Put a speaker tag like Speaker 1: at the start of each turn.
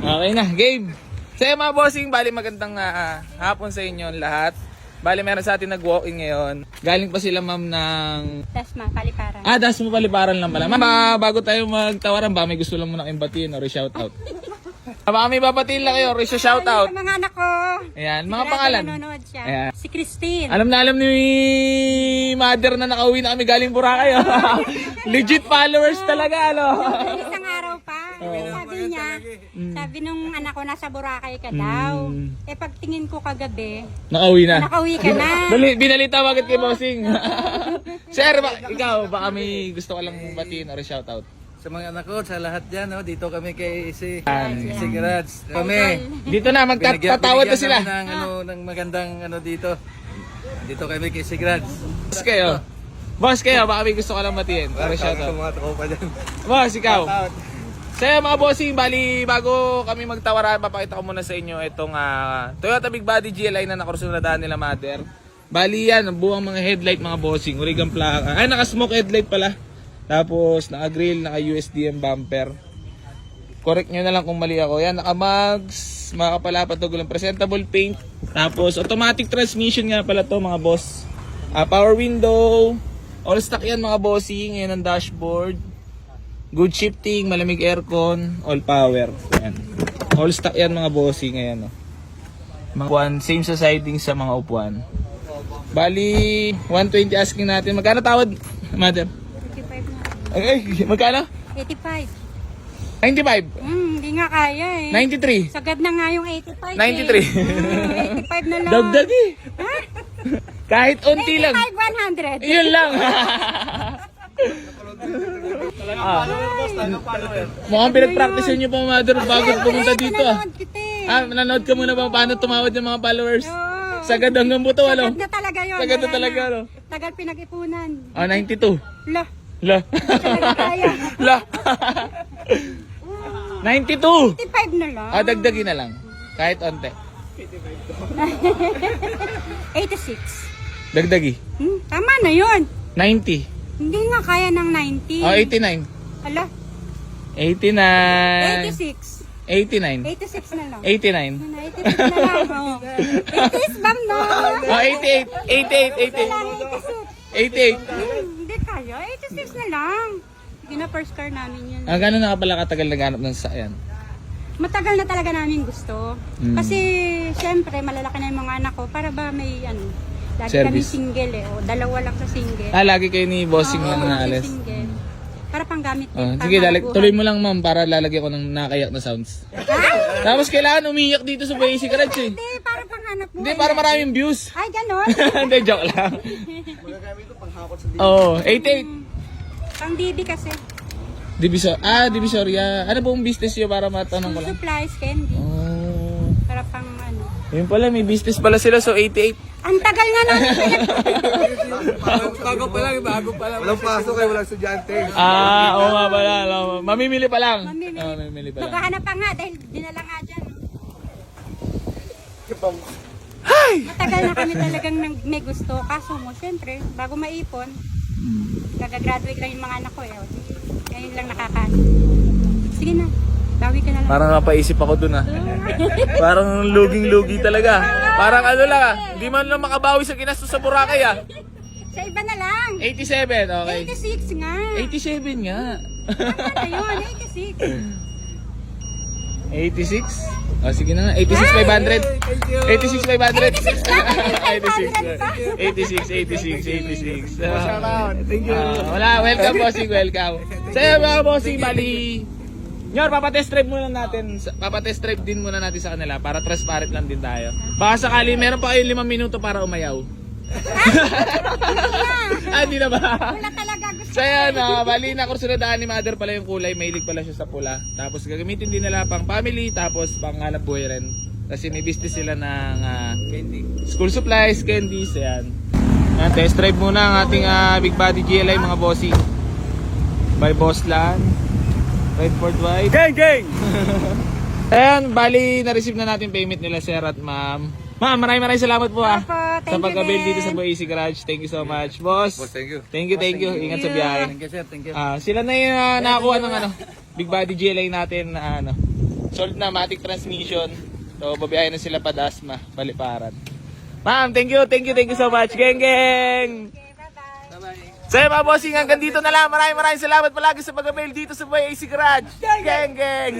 Speaker 1: Okay na, game. Sa mga bossing, bali magandang hapon sa inyo lahat. Bali meron sa atin nag-walk-in ngayon. Galing pa sila ma'am ng...
Speaker 2: Dasma, Paliparan.
Speaker 1: Dasma Paliparan lang pala. Ma'am, bago tayo magtawaran ba, may gusto lang muna kayong batiin or shoutout. Baka may babatiin lang kayo or shoutout.
Speaker 2: Sa mga anak ko.
Speaker 1: Ayan, mga pangalan.
Speaker 2: Nanonood siya.
Speaker 1: Ayan.
Speaker 2: Si Christine.
Speaker 1: Alam na alam ni mother na nakauwi na kami galing Boracay. Legit followers talaga, ano?
Speaker 2: Isang araw pa. Sabi niya, sabi nung anak ko, nasa Boracay ka daw. Eh pagtingin ko kagabi,
Speaker 1: Nakauwi na.
Speaker 2: nakauwi ka na.
Speaker 1: Binalita bakit kay bossing? Sir, ikaw, baka may gusto ka lang batiin or shoutout.
Speaker 3: Sa mga anak ko, sa lahat dyan, no? Dito kami kay si
Speaker 1: Yan.
Speaker 3: Garage. Kami.
Speaker 1: Dito na, magtatawad na sila.
Speaker 3: Binigyan kami ng magandang dito. Dito kami kay si Garage.
Speaker 1: Boss kayo, baka may gusto ka lang batiin or shoutout.
Speaker 3: Mga tropa dyan.
Speaker 1: Boss, ikaw. Sa'yo mga bossing, bali bago kami magtawaran, papakita ko muna sa inyo itong Toyota Big Body GLI na nakursunadaan nila mother. Bali yan, buwang mga headlight mga bossing, origang plaka. Ay, naka-smoke headlight pala. Tapos naka-grill, naka-USDM bumper. Correct nyo na lang kung mali ako. Yan, naka-mags, mga kapalapat tugulang presentable paint. Tapos automatic transmission nga pala to mga boss. Power window, all stock yan mga bossing. Yan ang dashboard. Good shifting, malamig aircon, all power. Yan. All stock yan mga bossing. Ayan, mga upuan, same sa siding sa mga upuan. Bali, 120 asking natin. Magkano tawad, mother?
Speaker 2: 85 na.
Speaker 1: Ay, magkano?
Speaker 2: 85.
Speaker 1: 95.
Speaker 2: Hindi nga kaya eh.
Speaker 1: 93.
Speaker 2: Sagad na nga yung 85 85 na lang.
Speaker 1: Dagdag eh. Kahit unti lang.
Speaker 2: 85, 100.
Speaker 1: Yun lang. Mukhang pinag-practice nyo pa mother bago pumunta dito
Speaker 2: Nanonood kita eh.
Speaker 1: Nanonood ka muna ba paano tumawad ng mga followers?
Speaker 2: Oo.
Speaker 1: Sagad hanggang buto, ano?
Speaker 2: Sagad na talaga yun.
Speaker 1: Sagad na
Speaker 2: Wala
Speaker 1: talaga,
Speaker 2: na.
Speaker 1: ano?
Speaker 2: Tagal pinag-ipunan.
Speaker 1: 92.
Speaker 2: Lah.
Speaker 1: La.
Speaker 2: Talaga kaya.
Speaker 1: La. 92.
Speaker 2: 85 na lang.
Speaker 1: Dagdagin na lang. Kahit onte.
Speaker 2: 86.
Speaker 1: Dagdagi.
Speaker 2: Tama na yun.
Speaker 1: 90.
Speaker 2: Hindi nga kaya ng 90.
Speaker 1: 89.
Speaker 2: Ala,
Speaker 1: 89.
Speaker 2: 86.
Speaker 1: 89.
Speaker 2: 86 na lang.
Speaker 1: 89.
Speaker 2: 86 na lang. Oh. 80s bam no?
Speaker 1: 88. 88. 88. 88.
Speaker 2: Hindi kaya. 86 na lang. Hindi na first car namin yun.
Speaker 1: Gano'n na ka pala katagal naghanap ng sasakyan?
Speaker 2: Matagal na talaga namin gusto. Kasi, syempre, malalaki na yung mga anak ko. Para ba may, lagi kami
Speaker 1: Service.
Speaker 2: single eh. O, dalawa lang sa single.
Speaker 1: Lagi kayo ni bossing
Speaker 2: Oo,
Speaker 1: lang na alis.
Speaker 2: single. Para pang gamit din.
Speaker 1: Sige, tuloy mo lang ma'am para lalagyan ko ng nakayak na sounds. Tapos kailangan umiyak dito sa Basic Garage eh.
Speaker 2: Hindi, para pang hanap mo.
Speaker 1: Hindi, para maraming views.
Speaker 2: Ay, ganon.
Speaker 1: Hindi, joke lang. Oo, 88.
Speaker 2: Pang DB kasi.
Speaker 1: Divisoria. Ano pong business yun para matanong ko lang?
Speaker 2: Supplies, candy.
Speaker 1: Oh.
Speaker 2: Para pang
Speaker 1: Yun pala, may business pala sila, so 88.
Speaker 2: Ang tagal nga namin
Speaker 3: Bago pa lang. Walang pasok walang estudyante.
Speaker 1: Oo nga pala. Mamimili pa lang. Mamimili pa lang.
Speaker 2: Maghahanap pa nga dahil dinala nga dyan. Matagal na kami talagang may gusto. Kaso mo, syempre, bago maipon, gagagraduate lang yung mga anak ko eh. O, di, ngayon lang nakakaano. Sige na, bawi ka na lang.
Speaker 1: Parang napaisip ako dun Parang luging-lugi talaga. Parang lang Di man lang makabawi sa ginastos sa Boracay
Speaker 2: Sa iba na lang.
Speaker 1: 87, okay.
Speaker 2: 86 nga.
Speaker 1: 87 nga.
Speaker 2: Ano na yun? 86.
Speaker 1: 86? Sige na nga. 86,500. 86,500. 86.
Speaker 3: Thank you.
Speaker 1: Wala, welcome bossing, welcome. Sa'yo mga bossing, bali. Nyor, papatest drive muna natin. Papatest drive din muna natin sa kanila para transparent lang din tayo. Baka sakali, meron pa kayong 5 minuto para umayaw. Hindi na ba?
Speaker 2: Wala talaga gusto.
Speaker 1: So yan, bali na kursunadaan ni mother pala yung kulay, mahilig pala siya sa pula. Tapos gagamitin din nila pang family, tapos pang hanap buhay rin. Kasi may business sila ng
Speaker 3: Candy.
Speaker 1: school supplies, candies, yan. Test drive muna ang ating Big Body GLI mga bossing. By Boss Lan. Redford White.
Speaker 3: Gang!
Speaker 1: Ayan, bali na-receive na natin payment nila sir at ma'am. Ma'am, maraming salamat po
Speaker 2: Opo,
Speaker 1: sa
Speaker 2: thank you
Speaker 1: pag-avail
Speaker 2: din.
Speaker 1: dito sa Basic Garage. Thank you so much, boss.
Speaker 3: Boss, thank you.
Speaker 1: Thank you. Ingat sa biyahe.
Speaker 3: Thank you, sir. Thank you.
Speaker 1: Sila na yung nakakuha ng Big Body GLI natin na Solved na, matic transmission. So, babiyahin na sila pa Dasma, Baliparan. Ma'am, thank you so much. Geng, geng!
Speaker 2: Okay, bye-bye.
Speaker 3: Bye-bye.
Speaker 1: So, mga bossing, hanggang dito na lang. Maraming salamat palagi sa pag-avail dito sa Boy AC Garage. Geng, geng!